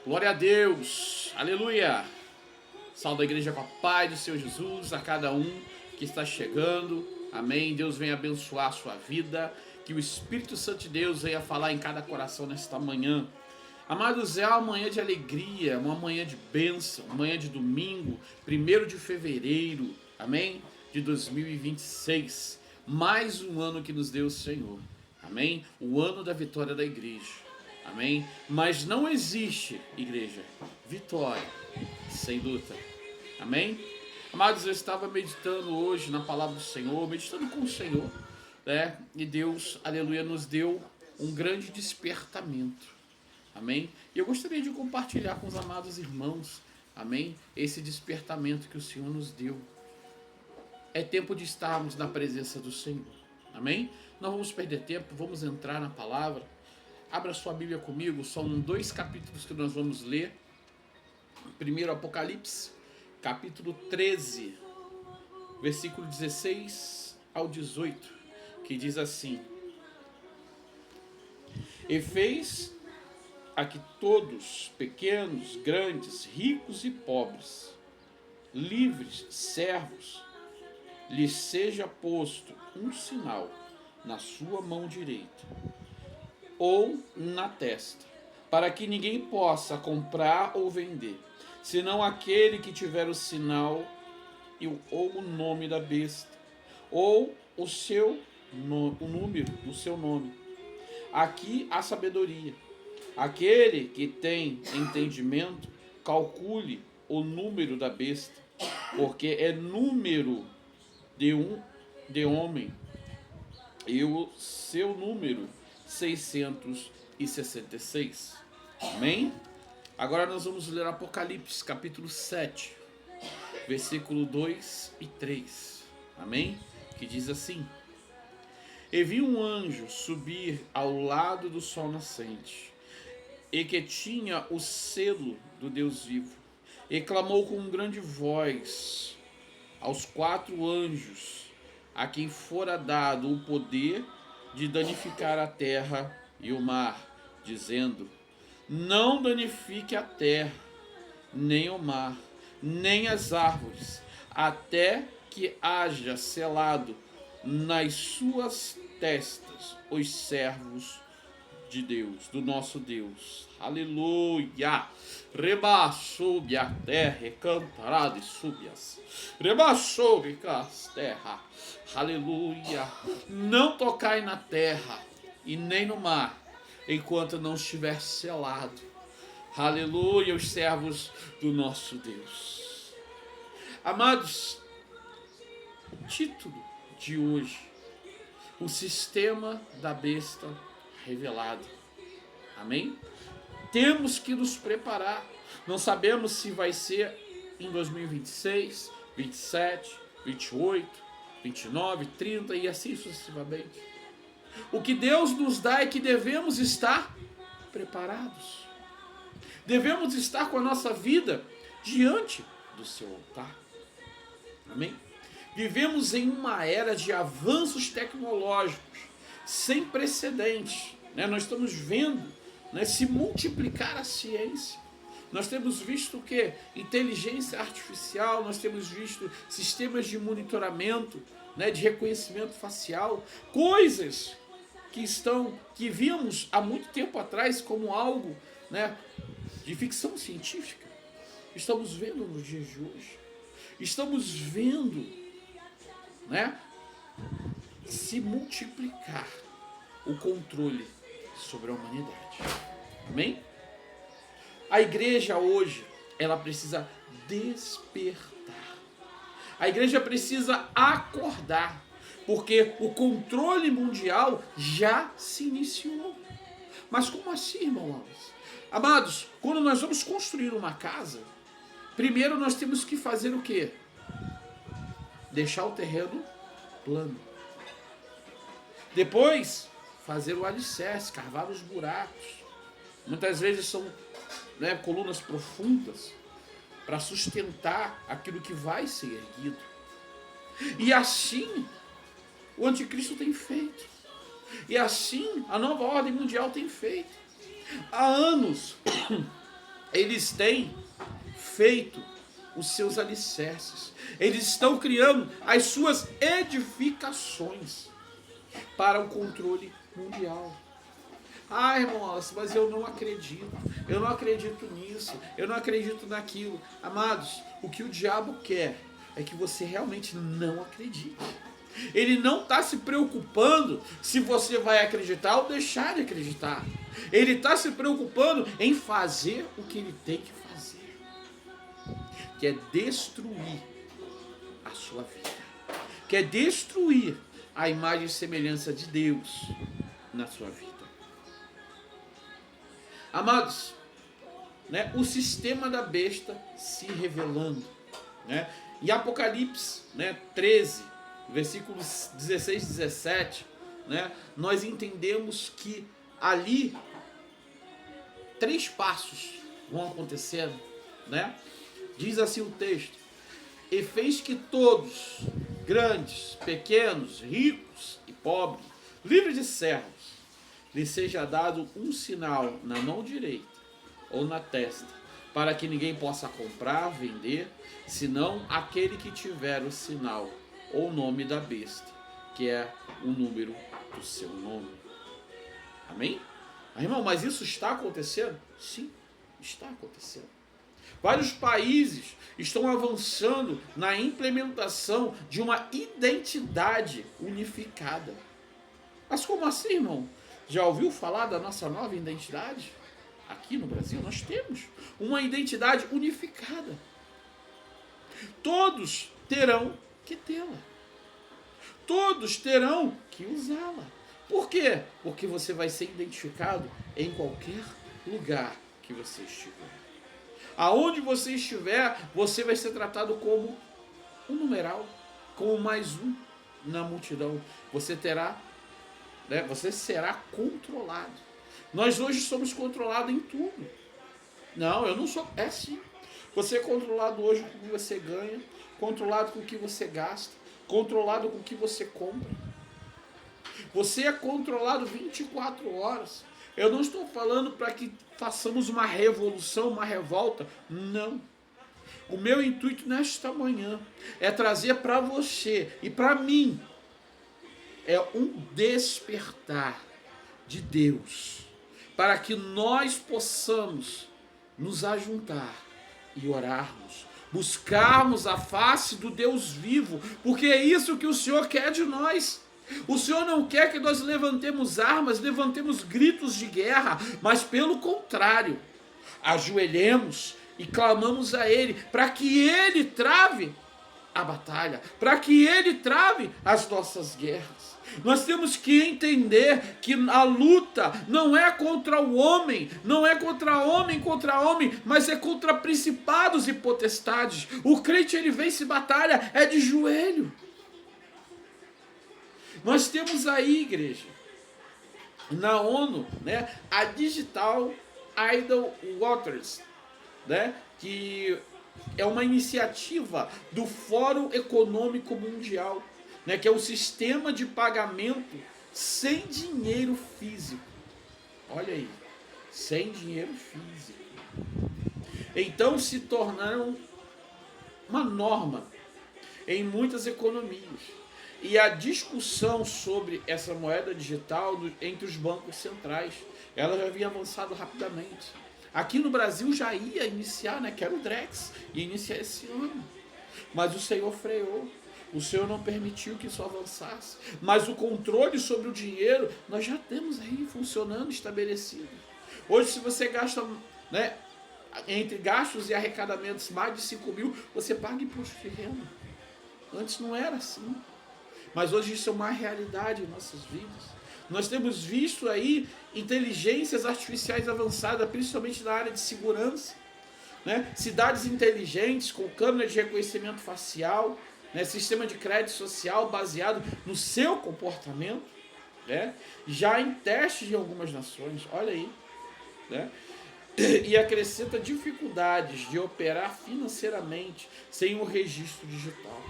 Glória a Deus, aleluia. Salve a igreja com a paz do Senhor Jesus, a cada um que está chegando, amém. Deus venha abençoar a sua vida, que o Espírito Santo de Deus venha falar em cada coração nesta manhã. Amados, é uma manhã de alegria, uma manhã de bênção, uma manhã de domingo, 1º de fevereiro, amém, de 2026. Mais um ano que nos deu o Senhor, amém, o ano da vitória da igreja, amém. Mas não existe, igreja, vitória sem luta, amém. Amados, eu estava meditando hoje na palavra do Senhor, meditando com o Senhor, né, e Deus, aleluia, nos deu um grande despertamento. Amém? E eu gostaria de compartilhar com os amados irmãos, amém? Esse despertamento que o Senhor nos deu. É tempo de estarmos na presença do Senhor, amém? Não vamos perder tempo, vamos entrar na palavra. Abra sua Bíblia comigo, são 2 capítulos que nós vamos ler. Primeiro, Apocalipse, capítulo 13, versículo 16 ao 18, que diz assim: E fez a que todos, pequenos, grandes, ricos e pobres, livres, servos, lhes seja posto um sinal na sua mão direita ou na testa, para que ninguém possa comprar ou vender, senão aquele que tiver o sinal ou o nome da besta, ou o número do seu nome. Aqui há sabedoria. Aquele que tem entendimento, calcule o número da besta, porque é número de homem, e o seu número 666. Amém? Agora nós vamos ler Apocalipse, capítulo 7, versículo 2 e 3. Amém? Que diz assim: E vi um anjo subir ao lado do sol nascente, e que tinha o selo do Deus vivo, e clamou com grande voz aos 4 anjos, a quem fora dado o poder de danificar a terra e o mar, dizendo: Não danifique a terra, nem o mar, nem as árvores, até que haja selado nas suas testas os servos de Deus, do nosso Deus. Aleluia. Rebaixou a terra e cantará de súbias. Rebaixou as terra. Aleluia. Não tocai na terra e nem no mar, enquanto não estiver selado. Aleluia, os servos do nosso Deus. Amados, o título de hoje: o sistema da besta revelado. Amém? Temos que nos preparar. Não sabemos se vai ser em 2026, 27, 28, 29, 30 e assim sucessivamente. O que Deus nos dá é que devemos estar preparados. Devemos estar com a nossa vida diante do seu altar. Amém? Vivemos em uma era de avanços tecnológicos sem precedentes, né? Nós estamos vendo, né, se multiplicar a ciência. Nós temos visto o que? Inteligência artificial, nós temos visto sistemas de monitoramento, né, de reconhecimento facial, coisas que víamos há muito tempo atrás como algo, né, de ficção científica. Estamos vendo nos dias de hoje. Estamos vendo, né, se multiplicar o controle sobre a humanidade. Amém? A igreja hoje, ela precisa despertar. A igreja precisa acordar, porque o controle mundial já se iniciou. Mas como assim, irmãos? Amados, quando nós vamos construir uma casa, primeiro nós temos que fazer o quê? Deixar o terreno plano. Depois, fazer o alicerce, cavar os buracos. Muitas vezes são, né, colunas profundas para sustentar aquilo que vai ser erguido. E assim o anticristo tem feito. E assim a nova ordem mundial tem feito. Há anos eles têm feito os seus alicerces. Eles estão criando as suas edificações para o controle mundial. Ah, irmãos, mas eu não acredito. Eu não acredito nisso. Eu não acredito naquilo. Amados, o que o diabo quer é que você realmente não acredite. Ele não está se preocupando se você vai acreditar ou deixar de acreditar. Ele está se preocupando em fazer o que ele tem que fazer, que é destruir a sua vida, que é destruir a imagem e semelhança de Deus na sua vida. Amados, né, o sistema da besta se revelando, né? Em Apocalipse, né, 13, versículos 16 e 17, né, nós entendemos que ali 3 passos vão acontecendo, né? Diz assim o texto: e fez que todos, grandes, pequenos, ricos e pobres, livres de servos, lhe seja dado um sinal na mão direita ou na testa, para que ninguém possa comprar, vender, senão aquele que tiver o sinal ou o nome da besta, que é o número do seu nome. Amém? Ah, irmão, mas isso está acontecendo? Sim, está acontecendo. Vários países estão avançando na implementação de uma identidade unificada. Mas como assim, irmão? Já ouviu falar da nossa nova identidade? Aqui no Brasil nós temos uma identidade unificada. Todos terão que tê-la. Todos terão que usá-la. Por quê? Porque você vai ser identificado em qualquer lugar que você estiver. Aonde você estiver, você vai ser tratado como um numeral, como mais um na multidão. Você terá, né, você será controlado. Nós hoje somos controlados em tudo. Não, eu não sou. É sim. Você é controlado hoje com o que você ganha, controlado com o que você gasta, controlado com o que você compra. Você é controlado 24 horas. Eu não estou falando para que façamos uma revolução, uma revolta. Não. O meu intuito nesta manhã é trazer para você e para mim um despertar de Deus, para que nós possamos nos ajuntar e orarmos, buscarmos a face do Deus vivo, porque é isso que o Senhor quer de nós. O Senhor não quer que nós levantemos armas, levantemos gritos de guerra, mas pelo contrário, ajoelhemos e clamamos a Ele, para que Ele trave a batalha, para que Ele trave as nossas guerras. Nós temos que entender que a luta não é contra o homem, não é contra homem, mas é contra principados e potestades. O crente, ele vence batalha é de joelho. Nós temos aí, igreja, na ONU, né, a Digital Idle Waters, né, que é uma iniciativa do Fórum Econômico Mundial, né, que é um sistema de pagamento sem dinheiro físico. Olha aí, sem dinheiro físico. Então se tornaram uma norma em muitas economias. E a discussão sobre essa moeda digital entre os bancos centrais, ela já havia avançado rapidamente. Aqui no Brasil já ia iniciar, né, que era o Drex, ia iniciar esse ano. Mas o Senhor freou. O Senhor não permitiu que isso avançasse. Mas o controle sobre o dinheiro, nós já temos aí funcionando, estabelecido. Hoje, se você gasta, né, entre gastos e arrecadamentos mais de 5 mil, você paga imposto de renda. Antes não era assim. Mas hoje isso é uma realidade em nossas vidas. Nós temos visto aí inteligências artificiais avançadas, principalmente na área de segurança, né? Cidades inteligentes com câmera de reconhecimento facial, né? Sistema de crédito social baseado no seu comportamento, né? Já em testes de algumas nações, olha aí, né? E acrescenta dificuldades de operar financeiramente sem um registro digital.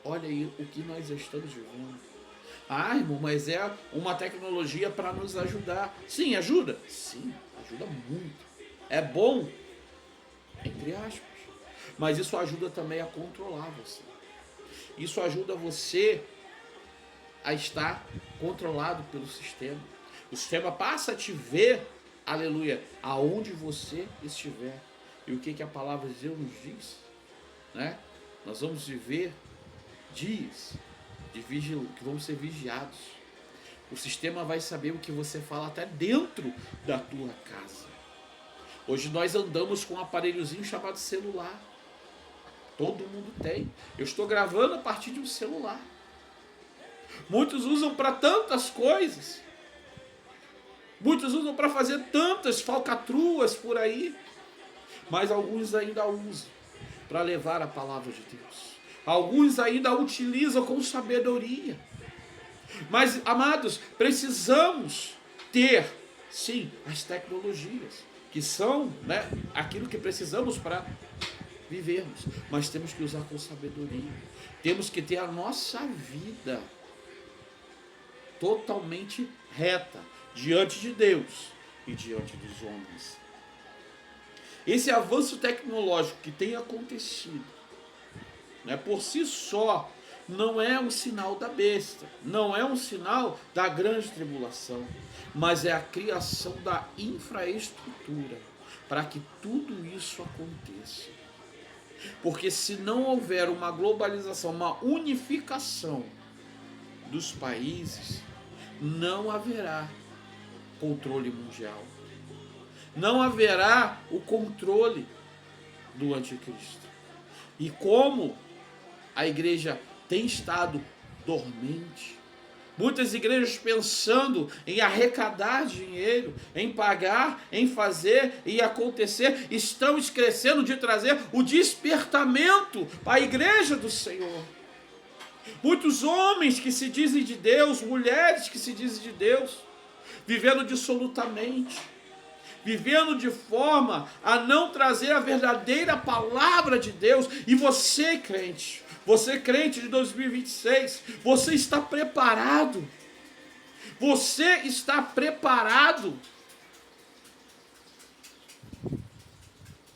Olha aí o que nós estamos vivendo. Ah, irmão, mas é uma tecnologia para nos ajudar. Sim, ajuda? Sim, ajuda muito. É bom, entre aspas. Mas isso ajuda também a controlar você. Isso ajuda você a estar controlado pelo sistema. O sistema passa a te ver, aleluia, aonde você estiver. E o que a palavra de Deus nos diz? Né? Nós vamos viver dias que vamos ser vigiados. O sistema vai saber o que você fala até dentro da tua casa. Hoje nós andamos com um aparelhozinho chamado celular. Todo mundo tem. Eu estou gravando a partir de um celular. Muitos usam para tantas coisas. Muitos usam para fazer tantas falcatruas por aí. Mas alguns ainda usam para levar a palavra de Deus. Alguns ainda a utilizam com sabedoria. Mas, amados, precisamos ter, sim, as tecnologias, que são, né, aquilo que precisamos para vivermos. Mas temos que usar com sabedoria. Temos que ter a nossa vida totalmente reta diante de Deus e diante dos homens. Esse avanço tecnológico que tem acontecido, né, por si só, não é um sinal da besta, não é um sinal da grande tribulação, mas é a criação da infraestrutura para que tudo isso aconteça. Porque se não houver uma globalização, uma unificação dos países, não haverá controle mundial. Não haverá o controle do anticristo. E como a igreja tem estado dormente, muitas igrejas pensando em arrecadar dinheiro, em pagar, em fazer e acontecer, estão esquecendo de trazer o despertamento para a igreja do Senhor. Muitos homens que se dizem de Deus, mulheres que se dizem de Deus, vivendo dissolutamente, vivendo de forma a não trazer a verdadeira palavra de Deus. E você, crente de 2026, você está preparado? Você está preparado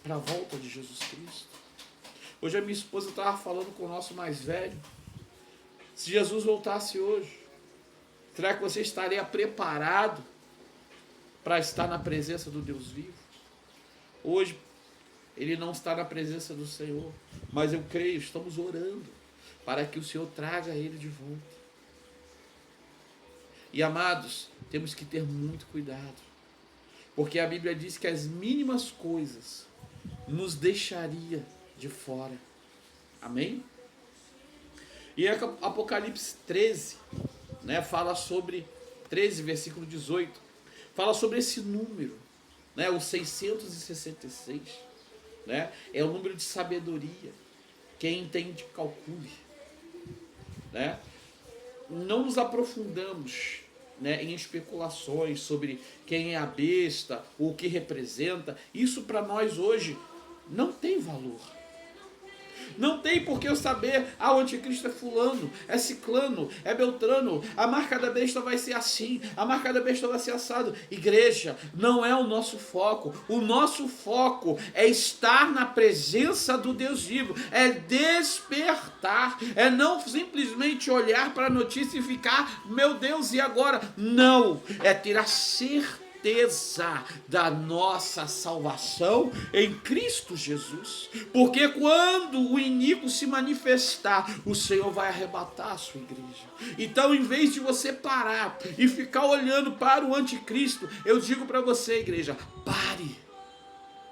para a volta de Jesus Cristo? Hoje a minha esposa estava falando com o nosso mais velho. Se Jesus voltasse hoje, será que você estaria preparado para estar na presença do Deus vivo? Hoje, ele não está na presença do Senhor, mas eu creio, estamos orando para que o Senhor traga ele de volta. E amados, temos que ter muito cuidado, porque a Bíblia diz que as mínimas coisas nos deixaria de fora. Amém? E Apocalipse 13, né, fala sobre 13, versículo 18, fala sobre esse número, né, o 666, né, é o número de sabedoria. Quem entende, calcule, né? Não nos aprofundamos, né, em especulações sobre quem é a besta, o que representa. Isso para nós hoje não tem valor. Não tem por que eu saber, o anticristo é fulano, é ciclano, é beltrano, a marca da besta vai ser assim, a marca da besta vai ser assado. Igreja, não é o nosso foco. O nosso foco é estar na presença do Deus vivo, é despertar, é não simplesmente olhar para a notícia e ficar, meu Deus, e agora? Não, é ter a certeza da nossa salvação em Cristo Jesus, porque quando o iníquo se manifestar, o Senhor vai arrebatar a sua igreja. Então, em vez de você parar e ficar olhando para o anticristo, eu digo para você, igreja, pare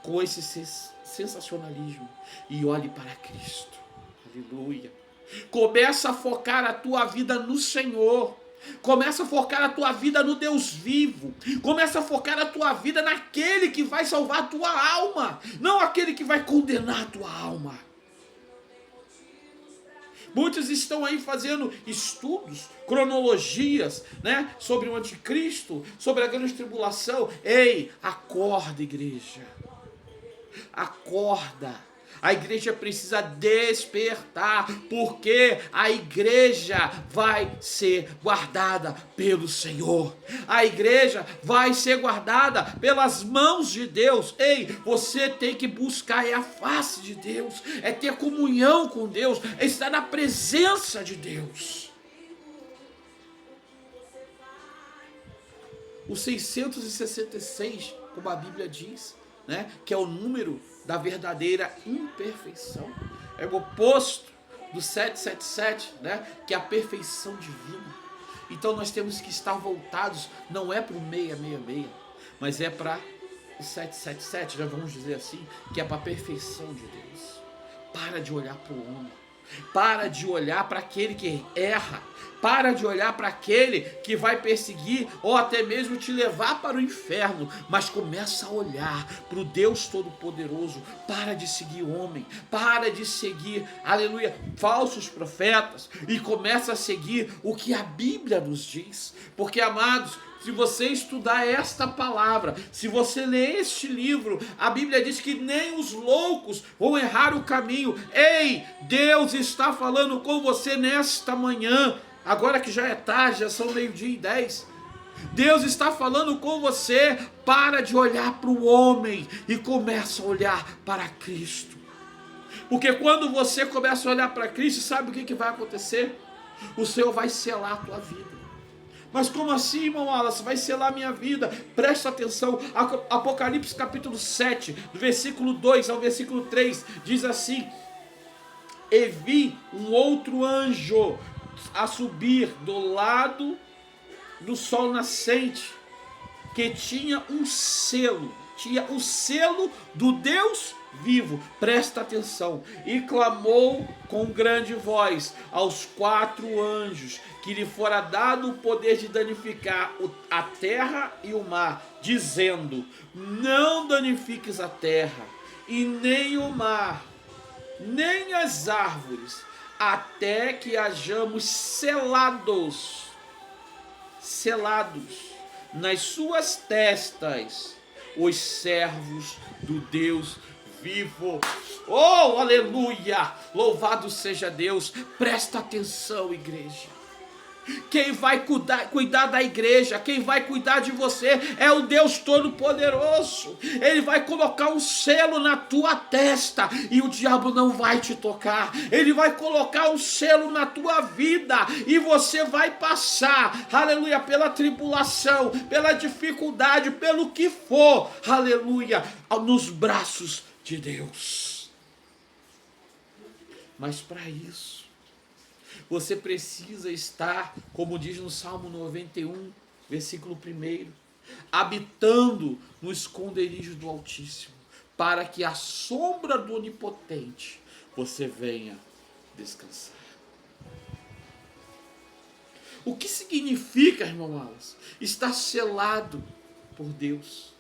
com esse sensacionalismo e olhe para Cristo. Aleluia. Começa a focar a tua vida no Senhor. Começa a focar a tua vida no Deus vivo. Começa a focar a tua vida naquele que vai salvar a tua alma, não aquele que vai condenar a tua alma. Muitos estão aí fazendo estudos, cronologias, né, sobre o anticristo, sobre a grande tribulação. Ei, acorda, igreja. Acorda. A igreja precisa despertar, porque a igreja vai ser guardada pelo Senhor. A igreja vai ser guardada pelas mãos de Deus. Ei, você tem que buscar a face de Deus, é ter comunhão com Deus, é estar na presença de Deus. O 666, como a Bíblia diz, né, que é o número da verdadeira imperfeição, é o oposto do 777, né, que é a perfeição divina. Então nós temos que estar voltados, não é para o 666, mas é para o 777, já vamos dizer assim, que é para a perfeição de Deus. Para de olhar para o homem, para de olhar para aquele que erra, para de olhar para aquele que vai perseguir ou até mesmo te levar para o inferno, mas começa a olhar para o Deus Todo-Poderoso. Para de seguir homem, para de seguir, aleluia, falsos profetas, e começa a seguir o que a Bíblia nos diz. Porque, amados, se você estudar esta palavra, se você ler este livro, a Bíblia diz que nem os loucos vão errar o caminho. Ei, Deus está falando com você nesta manhã, agora que já é tarde, já são 12:10. Deus está falando com você. Para de olhar para o homem e começa a olhar para Cristo. Porque quando você começa a olhar para Cristo, sabe o que vai acontecer? O Senhor vai selar a tua vida. Mas como assim, irmão Wallace? Vai selar minha vida? Presta atenção. Apocalipse capítulo 7, do versículo 2 ao versículo 3, diz assim: e vi um outro anjo a subir do lado do sol nascente, que tinha um selo, o selo do Deus vivo. Presta atenção. E clamou com grande voz aos 4 anjos que lhe fora dado o poder de danificar a terra e o mar, dizendo: não danifiques a terra e nem o mar, nem as árvores, até que hajamos selados nas suas testas os servos do Deus vivo. Oh, aleluia! Louvado seja Deus. Presta atenção, igreja. Quem vai cuidar da igreja, quem vai cuidar de você é o Deus Todo-Poderoso. Ele vai colocar um selo na tua testa e o diabo não vai te tocar. Ele vai colocar um selo na tua vida e você vai passar, aleluia, pela tribulação, pela dificuldade, pelo que for, aleluia, nos braços de Deus. Mas para isso, você precisa estar, como diz no Salmo 91, versículo 1, habitando no esconderijo do Altíssimo, para que à sombra do Onipotente você venha descansar. O que significa, irmão Wallace, estar selado por Deus?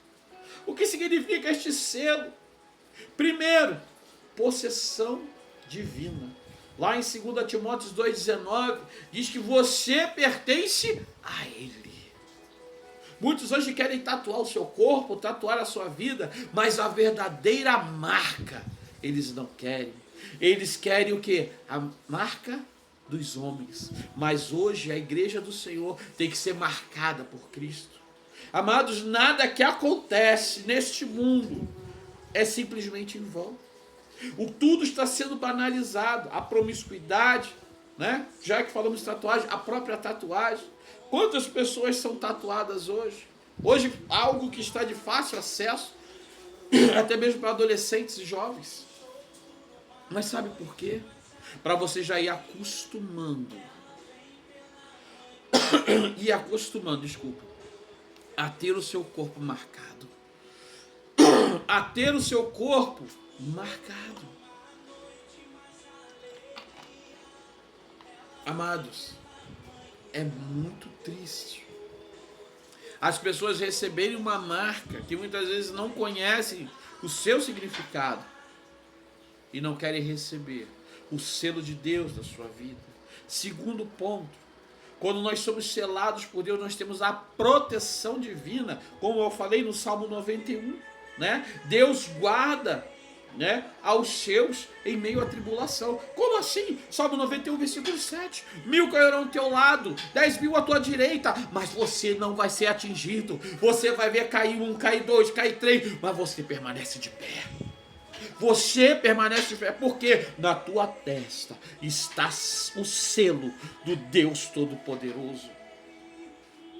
O que significa este selo? Primeiro, possessão divina. Lá em 2 Timóteo 2,19, diz que você pertence a Ele. Muitos hoje querem tatuar o seu corpo, tatuar a sua vida, mas a verdadeira marca eles não querem. Eles querem o quê? A marca dos homens. Mas hoje a igreja do Senhor tem que ser marcada por Cristo. Amados, nada que acontece neste mundo é simplesmente em vão. Tudo está sendo banalizado. A promiscuidade, né? Já que falamos de tatuagem, a própria tatuagem. Quantas pessoas são tatuadas hoje? Hoje, algo que está de fácil acesso, até mesmo para adolescentes e jovens. Mas sabe por quê? Para você já ir acostumando. A ter o seu corpo marcado. A ter o seu corpo marcado. Amados, é muito triste as pessoas receberem uma marca que muitas vezes não conhecem o seu significado e não querem receber o selo de Deus na sua vida. Segundo ponto, quando nós somos selados por Deus, nós temos a proteção divina, como eu falei no Salmo 91, né? Deus guarda né, aos seus em meio à tribulação. Como assim? Salmo 91, versículo 7. 1000 cairão ao teu lado, 10.000 à tua direita, mas você não vai ser atingido. Você vai ver cair um, cair dois, cair três, mas você permanece de pé. Você permanece de pé, porque na tua testa está o selo do Deus Todo-Poderoso.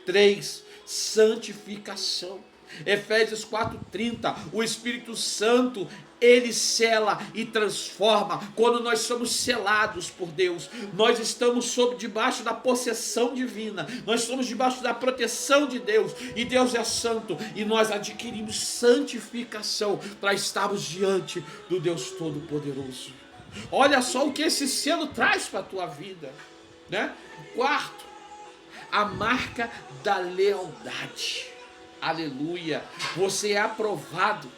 3. Santificação. Efésios 4:30, o Espírito Santo, ele sela e transforma. Quando nós somos selados por Deus, nós estamos debaixo da possessão divina, nós estamos debaixo da proteção de Deus, e Deus é santo, e nós adquirimos santificação para estarmos diante do Deus Todo-Poderoso. Olha só o que esse selo traz para a tua vida, né? 4, a marca da lealdade. Aleluia, você é aprovado.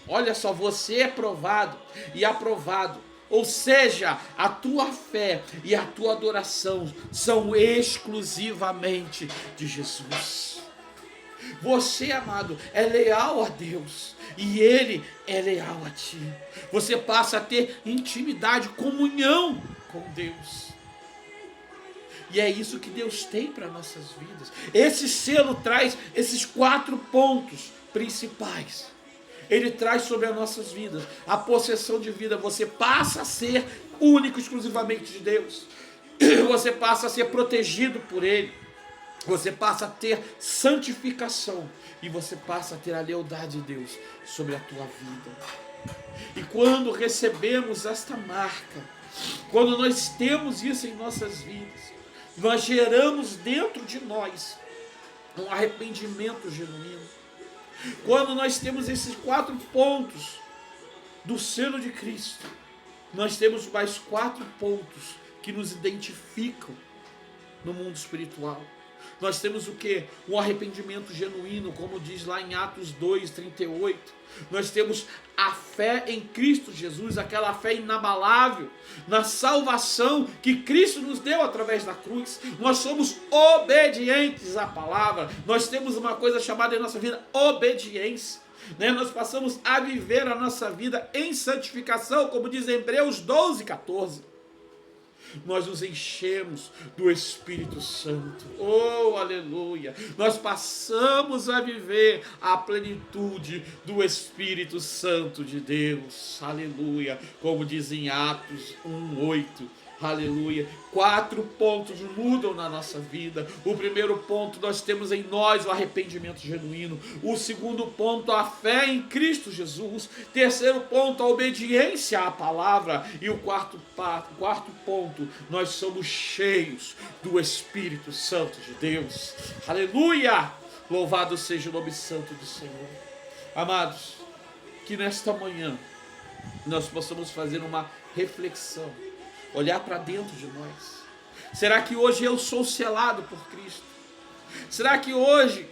Olha só, você é provado e aprovado. Ou seja, a tua fé e a tua adoração são exclusivamente de Jesus. Você, amado, é leal a Deus e Ele é leal a ti. Você passa a ter intimidade, comunhão com Deus. E é isso que Deus tem para nossas vidas. Esse selo traz esses 4 pontos principais. Ele traz sobre as nossas vidas a possessão de vida. Você passa a ser único, exclusivamente de Deus. Você passa a ser protegido por Ele. Você passa a ter santificação. E você passa a ter a lealdade de Deus sobre a tua vida. E quando recebemos esta marca, quando nós temos isso em nossas vidas, nós geramos dentro de nós um arrependimento genuíno. Quando nós temos esses 4 pontos do selo de Cristo, nós temos mais 4 pontos que nos identificam no mundo espiritual. Nós temos o quê? Um arrependimento genuíno, como diz lá em Atos 2:38. Nós temos a fé em Cristo Jesus, aquela fé inabalável na salvação que Cristo nos deu através da cruz. Nós somos obedientes à palavra. Nós temos uma coisa chamada em nossa vida obediência, né? Nós passamos a viver a nossa vida em santificação, como diz Hebreus 12:14. Nós nos enchemos do Espírito Santo. Oh, aleluia! Nós passamos a viver a plenitude do Espírito Santo de Deus. Aleluia! Como diz em Atos 1:8. Aleluia. 4 pontos mudam na nossa vida. O primeiro ponto, nós temos em nós o arrependimento genuíno. O segundo ponto, a fé em Cristo Jesus. Terceiro ponto, a obediência à palavra. E o quarto ponto, nós somos cheios do Espírito Santo de Deus. Aleluia. Louvado seja o nome santo do Senhor. Amados, que nesta manhã nós possamos fazer uma reflexão, olhar para dentro de nós. Será que hoje eu sou selado por Cristo? Será que hoje,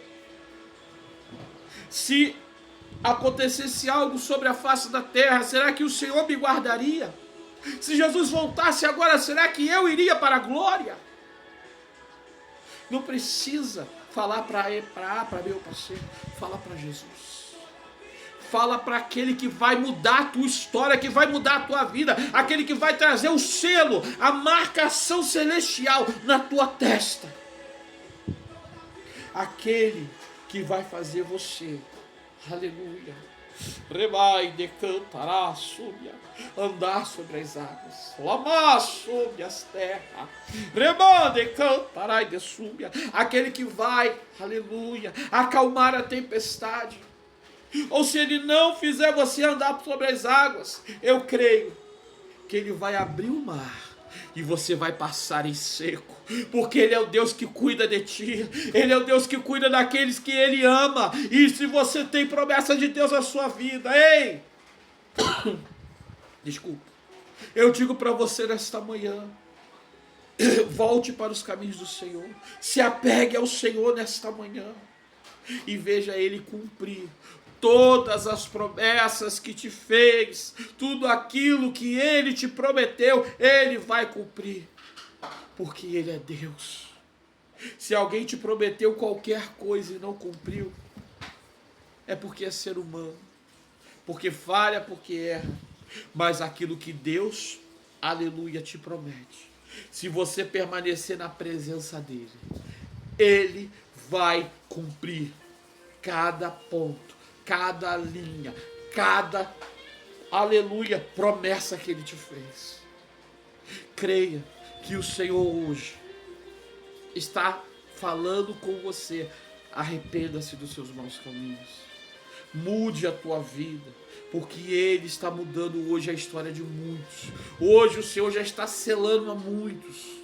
se acontecesse algo sobre a face da terra, será que o Senhor me guardaria? Se Jesus voltasse agora, será que eu iria para a glória? Não precisa falar para A, para B ou para C. Fala para Jesus. Fala para aquele que vai mudar a tua história, que vai mudar a tua vida, aquele que vai trazer o selo, a marcação celestial na tua testa. Aquele que vai fazer você, aleluia, remai de cantará súbia, andar sobre as águas, lamar sobre as terras, remai de cantará e de súbia, aquele que vai, aleluia, acalmar a tempestade. Ou se ele não fizer você andar sobre as águas, eu creio que ele vai abrir o mar e você vai passar em seco, porque ele é o Deus que cuida de ti, ele é o Deus que cuida daqueles que ele ama. E se você tem promessa de Deus na sua vida, ei, desculpa, eu digo para você nesta manhã, volte para os caminhos do Senhor, se apegue ao Senhor nesta manhã e veja ele cumprir todas as promessas que te fez, tudo aquilo que ele te prometeu, ele vai cumprir, porque ele é Deus. Se alguém te prometeu qualquer coisa e não cumpriu, é porque é ser humano. porque falha, porque erra, mas aquilo que Deus, aleluia, te promete. Se você permanecer na presença dele, ele vai cumprir cada ponto, cada linha, cada, aleluia, promessa que ele te fez. Creia que o Senhor hoje está falando com você. Arrependa-se dos seus maus caminhos. Mude a tua vida, porque ele está mudando hoje a história de muitos. Hoje o Senhor já está selando a muitos.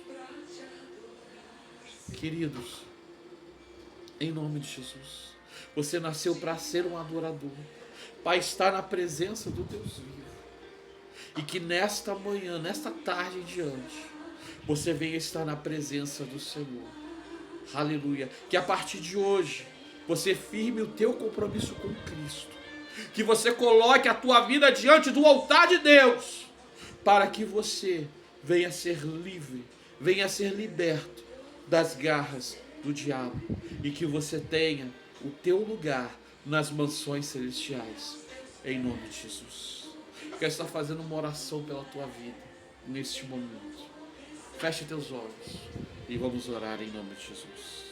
Queridos, em nome de Jesus, você nasceu para ser um adorador, para estar na presença do Deus vivo. E que nesta manhã, nesta tarde em diante, você venha estar na presença do Senhor. Aleluia. Que a partir de hoje, você firme o teu compromisso com Cristo. Que você coloque a tua vida diante do altar de Deus. Para que você venha ser livre, venha ser liberto das garras do diabo. E que você tenha o teu lugar nas mansões celestiais. Em nome de Jesus. Quero estar fazendo uma oração pela tua vida neste momento. Feche teus olhos e vamos orar em nome de Jesus.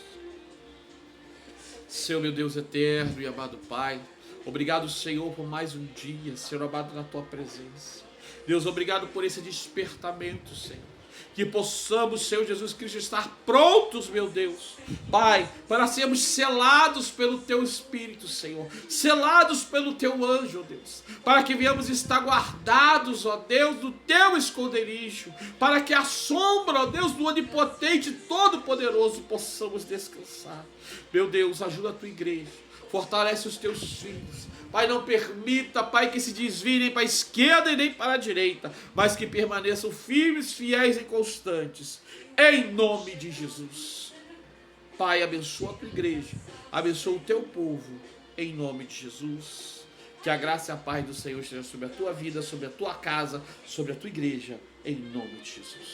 Senhor, meu Deus eterno e amado Pai, obrigado, Senhor, por mais um dia, Senhor amado, na tua presença. Deus, obrigado por esse despertamento, Senhor. Que possamos, Senhor Jesus Cristo, estar prontos, meu Deus, Pai, para sermos selados pelo Teu Espírito, Senhor, selados pelo Teu anjo, ó Deus, para que venhamos estar guardados, ó Deus, no Teu esconderijo, para que a sombra, ó Deus, do Onipotente Todo-Poderoso possamos descansar. Meu Deus, ajuda a Tua igreja, fortalece os Teus filhos. Pai, não permita, Pai, que se desviem nem para a esquerda e nem para a direita, mas que permaneçam firmes, fiéis e constantes, em nome de Jesus. Pai, abençoa a tua igreja, abençoa o teu povo, em nome de Jesus. Que a graça e a paz do Senhor esteja sobre a tua vida, sobre a tua casa, sobre a tua igreja, em nome de Jesus.